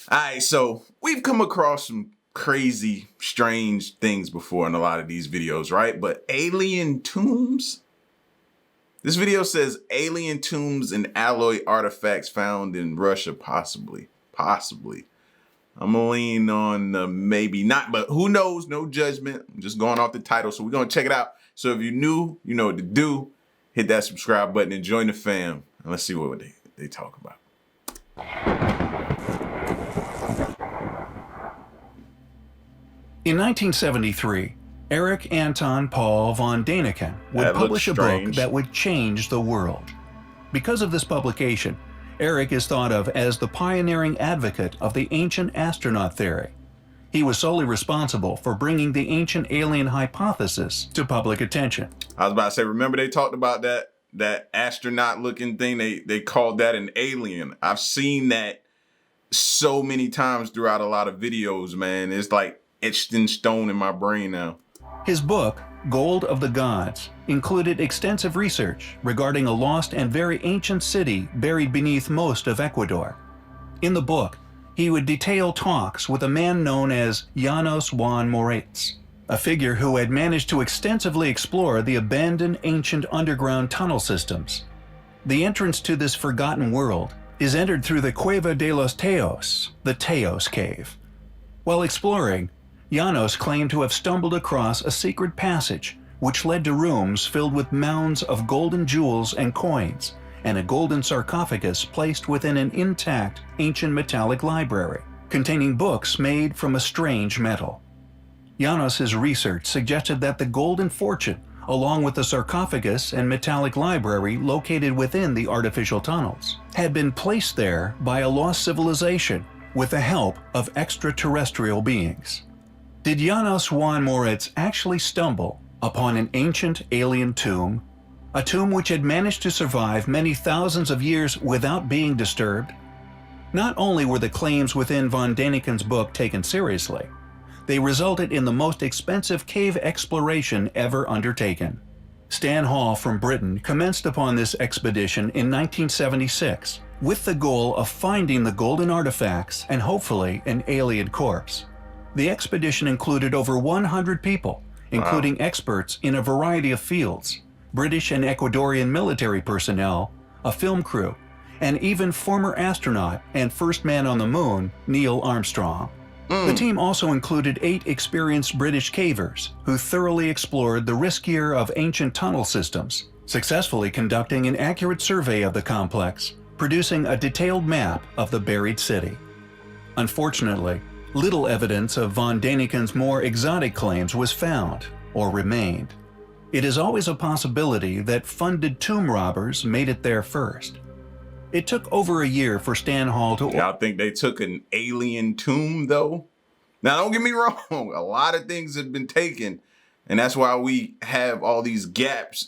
All right, so we've come across some crazy, strange things before in a lot of these videos, right? But alien tombs? This video says alien tombs and alloy artifacts found in Russia, possibly. I'm gonna lean on maybe not, but who knows? No judgment. I'm just going off the title, so we're gonna check it out. So if you're new, you know what to do. Hit that subscribe button and join the fam. And let's see what they talk about. In 1973, Eric Anton Paul von Däniken would publish a book that would change the world. Because of this publication, Eric is thought of as the pioneering advocate of the ancient astronaut theory. He was solely responsible for bringing the ancient alien hypothesis to public attention. I was about to say, remember they talked about that astronaut-looking thing? They called that an alien. I've seen that so many times throughout a lot of videos, man. It's like etched in stone in my brain now. His book, Gold of the Gods, included extensive research regarding a lost and very ancient city buried beneath most of Ecuador. In the book, he would detail talks with a man known as Janos Juan Moritz, a figure who had managed to extensively explore the abandoned ancient underground tunnel systems. The entrance to this forgotten world is entered through the Cueva de los Teos, the Teos Cave. While exploring, Janos claimed to have stumbled across a secret passage which led to rooms filled with mounds of golden jewels and coins, and a golden sarcophagus placed within an intact ancient metallic library, containing books made from a strange metal. Janos's research suggested that the golden fortune, along with the sarcophagus and metallic library located within the artificial tunnels, had been placed there by a lost civilization with the help of extraterrestrial beings. Did Janos Juan Moritz actually stumble upon an ancient alien tomb? A tomb which had managed to survive many thousands of years without being disturbed? Not only were the claims within von Däniken's book taken seriously, they resulted in the most expensive cave exploration ever undertaken. Stan Hall from Britain commenced upon this expedition in 1976 with the goal of finding the golden artifacts and hopefully an alien corpse. The expedition included over 100 people, including experts in a variety of fields, British and Ecuadorian military personnel, a film crew, and even former astronaut and first man on the moon, Neil Armstrong. The team also included 8 experienced British cavers who thoroughly explored the riskier of ancient tunnel systems, successfully conducting an accurate survey of the complex, producing a detailed map of the buried city. Unfortunately, little evidence of von Däniken's more exotic claims was found or remained. It is always a possibility that funded tomb robbers made it there first. It took over a year for Stan Hall to... Y'all think they took an alien tomb, though? Now, don't get me wrong. A lot of things have been taken, and that's why we have all these gaps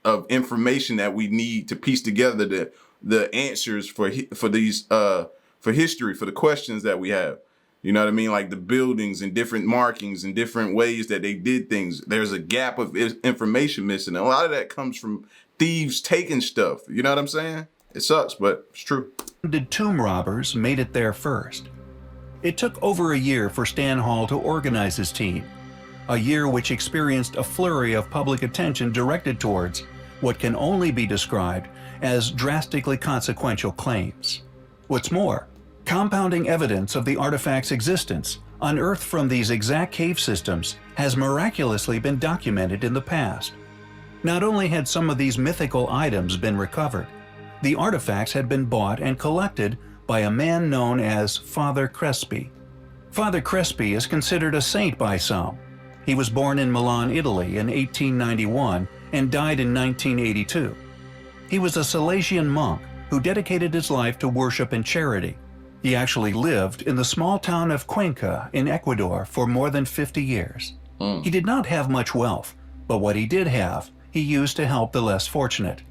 of information that we need to piece together the answers for history, for the questions that we have. You know what I mean? Like the buildings and different markings and different ways that they did things. There's a gap of information missing. And a lot of that comes from thieves taking stuff. You know what I'm saying? It sucks, but it's true. Did tomb robbers made it there first? It took over a year for Stan Hall to organize his team. A year which experienced a flurry of public attention directed towards what can only be described as drastically consequential claims. What's more, compounding evidence of the artifact's existence, unearthed from these exact cave systems, has miraculously been documented in the past. Not only had some of these mythical items been recovered, the artifacts had been bought and collected by a man known as Father Crespi. Father Crespi is considered a saint by some. He was born in Milan, Italy in 1891 and died in 1982. He was a Salesian monk who dedicated his life to worship and charity. He actually lived in the small town of Cuenca in Ecuador for more than 50 years. He did not have much wealth, but what he did have, he used to help the less fortunate.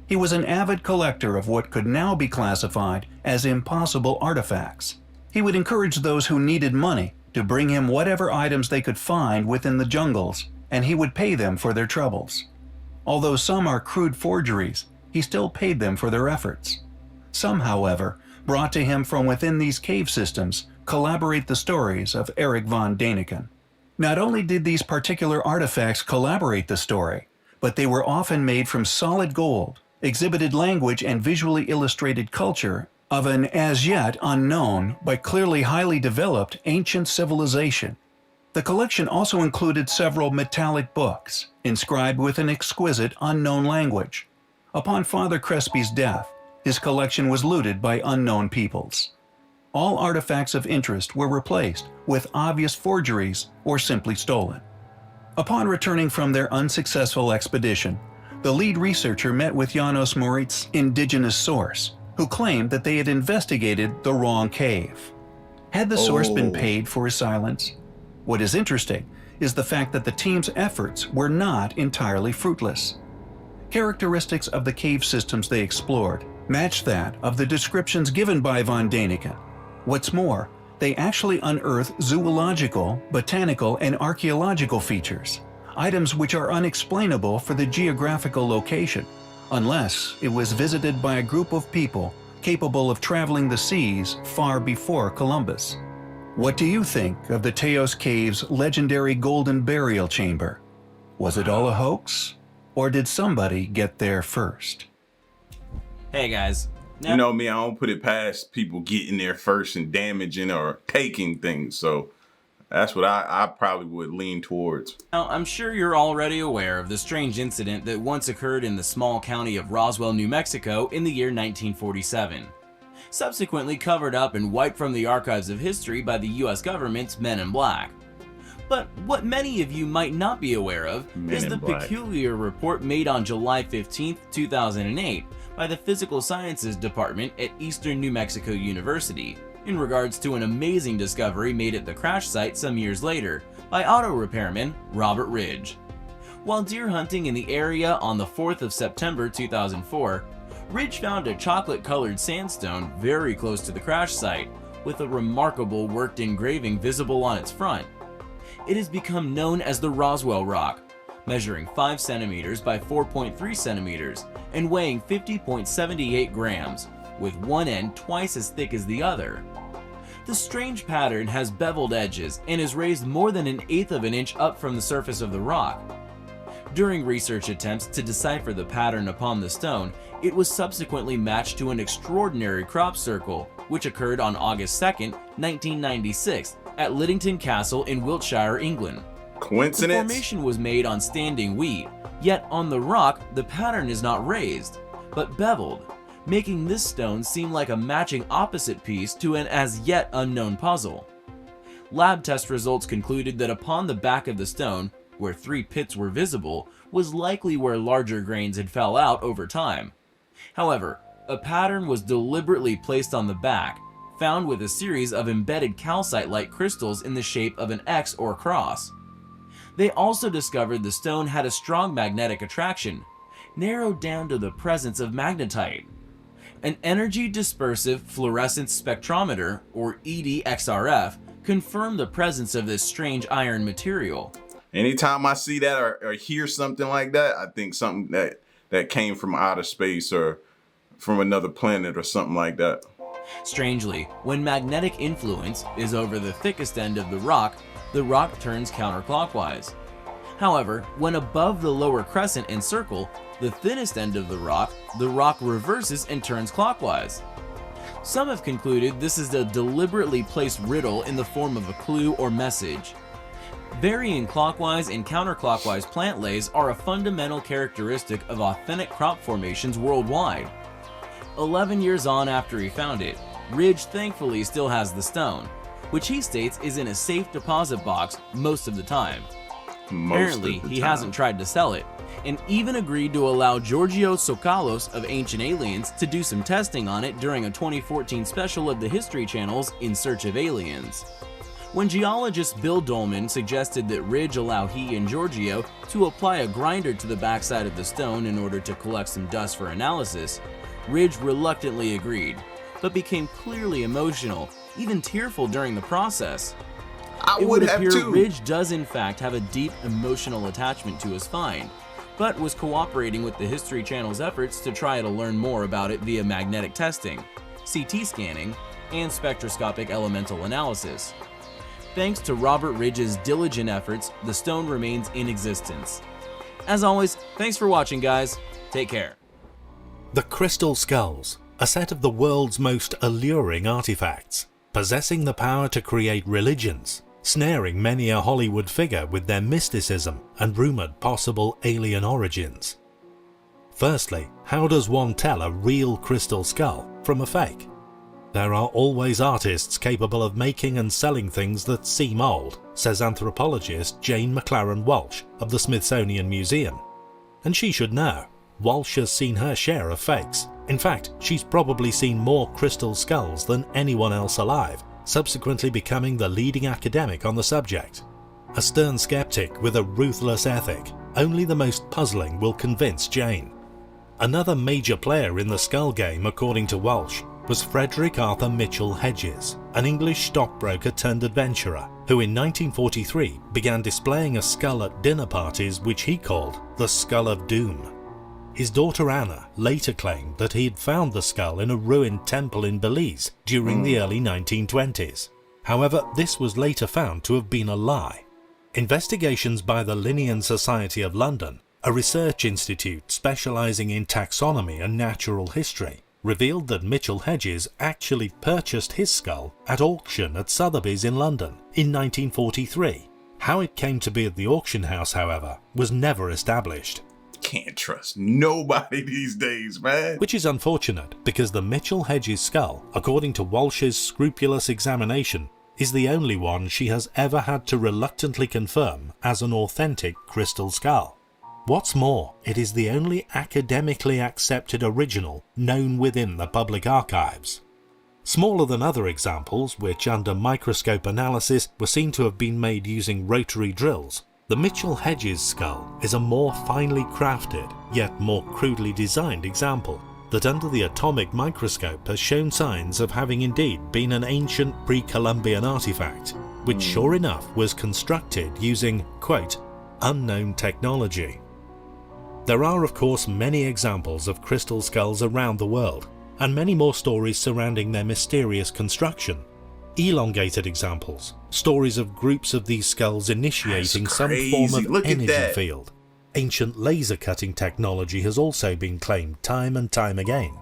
He was an avid collector of what could now be classified as impossible artifacts. He would encourage those who needed money to bring him whatever items they could find within the jungles, and he would pay them for their troubles. Although some are crude forgeries, he still paid them for their efforts. Some, however, brought to him from within these cave systems collaborate the stories of Eric von Däniken. Not only did these particular artifacts collaborate the story, but they were often made from solid gold, exhibited language and visually illustrated culture of an as yet unknown but clearly highly developed ancient civilization. The collection also included several metallic books, inscribed with an exquisite unknown language. Upon Father Crespi's death, his collection was looted by unknown peoples. All artifacts of interest were replaced with obvious forgeries or simply stolen. Upon returning from their unsuccessful expedition, the lead researcher met with Janos Moritz's indigenous source, who claimed that they had investigated the wrong cave. Had the source been paid for his silence? What is interesting is the fact that the team's efforts were not entirely fruitless. Characteristics of the cave systems they explored matched that of the descriptions given by von Däniken. What's more, they actually unearthed zoological, botanical, and archaeological features, items which are unexplainable for the geographical location, unless it was visited by a group of people capable of traveling the seas far before Columbus. What do you think of the Teos Cave's legendary golden burial chamber? Was it all a hoax, or did somebody get there first? Hey guys. You know me, I don't put it past people getting there first and damaging or taking things. So that's what I probably would lean towards. Now, I'm sure you're already aware of the strange incident that once occurred in the small county of Roswell, New Mexico in the year 1947. Subsequently covered up and wiped from the archives of history by the US government's Men in Black. But what many of you might not be aware of is the peculiar report made on July 15, 2008 by the Physical Sciences Department at Eastern New Mexico University in regards to an amazing discovery made at the crash site some years later by auto repairman Robert Ridge. While deer hunting in the area on the 4th of September 2004, Ridge found a chocolate-colored sandstone very close to the crash site with a remarkable worked engraving visible on its front. It has become known as the Roswell Rock, measuring 5 centimeters by 4.3 centimeters and weighing 50.78 grams, with one end twice as thick as the other. The strange pattern has beveled edges and is raised more than 1/8 of an inch up from the surface of the rock. During research attempts to decipher the pattern upon the stone, it was subsequently matched to an extraordinary crop circle, which occurred on August 2, 1996, at Liddington Castle in Wiltshire, England. Coincidence? The formation was made on standing wheat, yet on the rock the pattern is not raised, but beveled, making this stone seem like a matching opposite piece to an as yet unknown puzzle. Lab test results concluded that upon the back of the stone, where 3 pits were visible, was likely where larger grains had fell out over time. However, a pattern was deliberately placed on the back, found with a series of embedded calcite-like crystals in the shape of an X or cross. They also discovered the stone had a strong magnetic attraction, narrowed down to the presence of magnetite. An energy dispersive fluorescence spectrometer, or EDXRF, confirmed the presence of this strange iron material. Anytime I see that or hear something like that, I think something that came from outer space or from another planet or something like that. Strangely, when magnetic influence is over the thickest end of the rock turns counterclockwise. However, when above the lower crescent and circle, the thinnest end of the rock reverses and turns clockwise. Some have concluded this is a deliberately placed riddle in the form of a clue or message. Varying clockwise and counterclockwise plant lays are a fundamental characteristic of authentic crop formations worldwide. 11 years on after he found it, Ridge thankfully still has the stone, which he states is in a safe deposit box most of the time. Apparently, he hasn't tried to sell it, and even agreed to allow Giorgio Tsoukalos of Ancient Aliens to do some testing on it during a 2014 special of the History Channel's In Search of Aliens. When geologist Bill Dolman suggested that Ridge allow he and Giorgio to apply a grinder to the backside of the stone in order to collect some dust for analysis, Ridge reluctantly agreed, but became clearly emotional, even tearful during the process. It would appear Ridge does in fact have a deep emotional attachment to his find, but was cooperating with the History Channel's efforts to try to learn more about it via magnetic testing, CT scanning, and spectroscopic elemental analysis. Thanks to Robert Ridge's diligent efforts, the stone remains in existence. As always, thanks for watching, guys. Take care. The Crystal Skulls, a set of the world's most alluring artifacts, possessing the power to create religions, snaring many a Hollywood figure with their mysticism and rumoured possible alien origins. Firstly, how does one tell a real crystal skull from a fake? There are always artists capable of making and selling things that seem old, says anthropologist Jane McLaren Walsh of the Smithsonian Museum. And she should know. Walsh has seen her share of fakes. In fact, she's probably seen more crystal skulls than anyone else alive, subsequently becoming the leading academic on the subject. A stern skeptic with a ruthless ethic, only the most puzzling will convince Jane. Another major player in the skull game, according to Walsh, was Frederick Arthur Mitchell Hedges, an English stockbroker turned adventurer, who in 1943 began displaying a skull at dinner parties which he called the Skull of Doom. His daughter Anna later claimed that he had found the skull in a ruined temple in Belize during the early 1920s. However, this was later found to have been a lie. Investigations by the Linnean Society of London, a research institute specialising in taxonomy and natural history, revealed that Mitchell Hedges actually purchased his skull at auction at Sotheby's in London in 1943. How it came to be at the auction house, however, was never established. Can't trust nobody these days, man. Which is unfortunate, because the Mitchell Hedges skull, according to Walsh's scrupulous examination, is the only one she has ever had to reluctantly confirm as an authentic crystal skull. What's more, it is the only academically accepted original known within the public archives. Smaller than other examples, which under microscope analysis were seen to have been made using rotary drills, the Mitchell Hedges skull is a more finely crafted, yet more crudely designed example that under the atomic microscope has shown signs of having indeed been an ancient pre-Columbian artifact, which sure enough was constructed using, quote, unknown technology. There are of course many examples of crystal skulls around the world, and many more stories surrounding their mysterious construction. Elongated examples, stories of groups of these skulls initiating some form of energy field. Ancient laser cutting technology has also been claimed time and time again.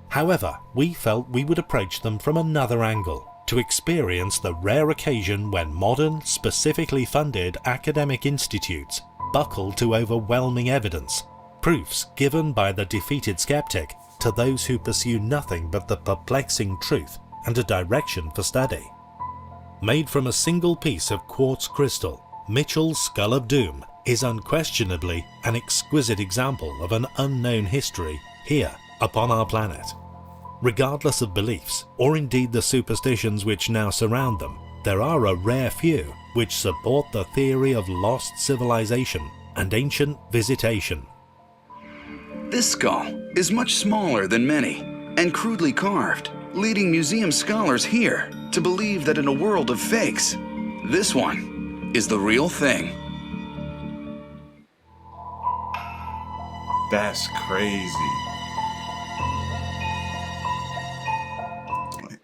However, we felt we would approach them from another angle, to experience the rare occasion when modern, specifically funded academic institutes buckle to overwhelming evidence, proofs given by the defeated skeptic to those who pursue nothing but the perplexing truth and a direction for study. Made from a single piece of quartz crystal, Mitchell's Skull of Doom is unquestionably an exquisite example of an unknown history here upon our planet. Regardless of beliefs, or indeed the superstitions which now surround them, there are a rare few which support the theory of lost civilization and ancient visitation. This skull is much smaller than many and crudely carved, leading museum scholars here to believe that in a world of fakes, this one is the real thing. That's crazy.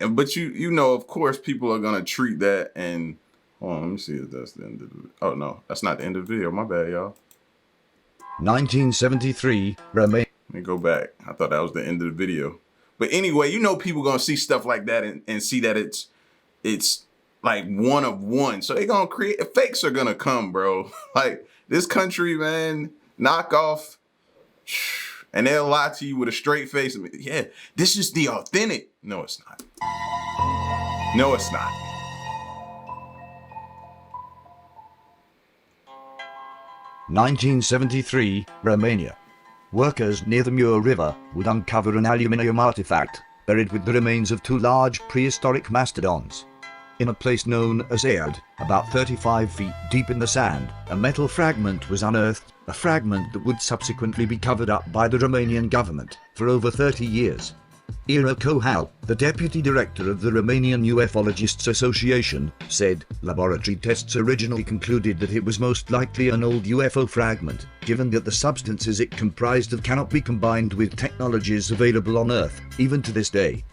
But you know, of course, people are gonna treat that and hold on, let me see if that's the end of the. Oh no, that's not the end of the video. My bad, y'all. 1973, Romania. Let me go back. I thought that was the end of the video. But anyway, you know, people gonna see stuff like that and see that it's like one of one. So they gonna create fakes are gonna come, bro. Like this country, man, knock off. And they'll lie to you with a straight face. Yeah, this is the authentic. No, it's not. No, it's not. (1973), Romania. Workers near the Mur River would uncover an aluminium artifact buried with the remains of two large prehistoric mastodons. In a place known as Aed, about 35 feet deep in the sand, a metal fragment was unearthed, a fragment that would subsequently be covered up by the Romanian government for over 30 years. Ira Kohal, the deputy director of the Romanian Ufologists Association, said laboratory tests originally concluded that it was most likely an old UFO fragment, given that the substances it comprised of cannot be combined with technologies available on Earth, even to this day.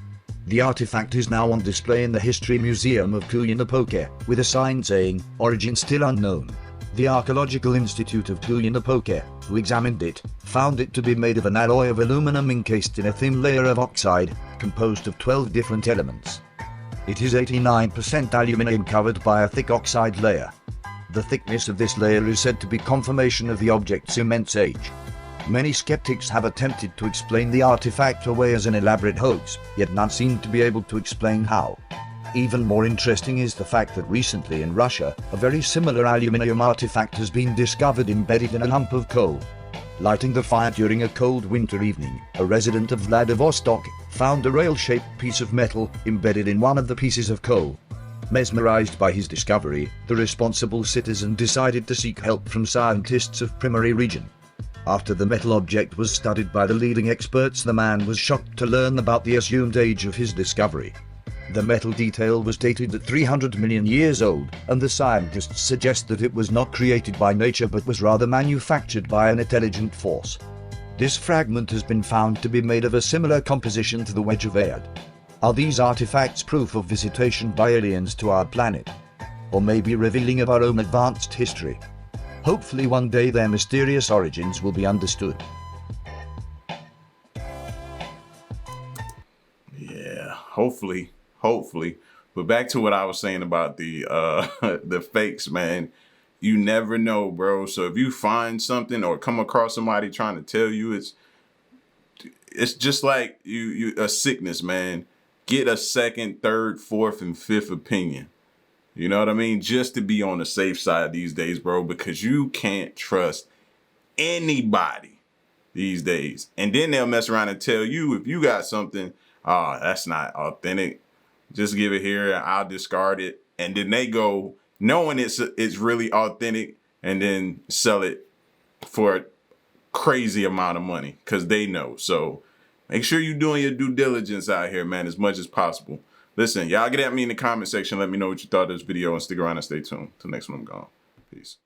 The artifact is now on display in the History Museum of Cueva, with a sign saying, "Origin still unknown." The Archaeological Institute of Cueva, who examined it, found it to be made of an alloy of aluminum encased in a thin layer of oxide, composed of 12 different elements. It is 89% aluminium covered by a thick oxide layer. The thickness of this layer is said to be confirmation of the object's immense age. Many skeptics have attempted to explain the artifact away as an elaborate hoax, yet none seem to be able to explain how. Even more interesting is the fact that recently in Russia, a very similar aluminium artifact has been discovered embedded in a lump of coal. Lighting the fire during a cold winter evening, a resident of Vladivostok found a rail-shaped piece of metal embedded in one of the pieces of coal. Mesmerized by his discovery, the responsible citizen decided to seek help from scientists of Primary region. After the metal object was studied by the leading experts, the man was shocked to learn about the assumed age of his discovery. The metal detail was dated at 300 million years old, and the scientists suggest that it was not created by nature but was rather manufactured by an intelligent force. This fragment has been found to be made of a similar composition to the Wedge of Ayad. Are these artifacts proof of visitation by aliens to our planet? Or maybe revealing of our own advanced history? Hopefully one day their mysterious origins will be understood. Yeah, hopefully. But back to what I was saying about the the fakes, man. You never know, bro. So if you find something or come across somebody trying to tell you it's just like you a sickness, man. Get a second, third, fourth, and fifth opinion. You know what I mean? Just to be on the safe side these days, bro, because you can't trust anybody these days. And then they'll mess around and tell you if you got something, that's not authentic. Just give it here and I'll discard it. And then they go knowing it's really authentic and then sell it for a crazy amount of money because they know. So make sure you're doing your due diligence out here, man, as much as possible. Listen, y'all get at me in the comment section. Let me know what you thought of this video and stick around and stay tuned. Till next one, I'm gone. Peace.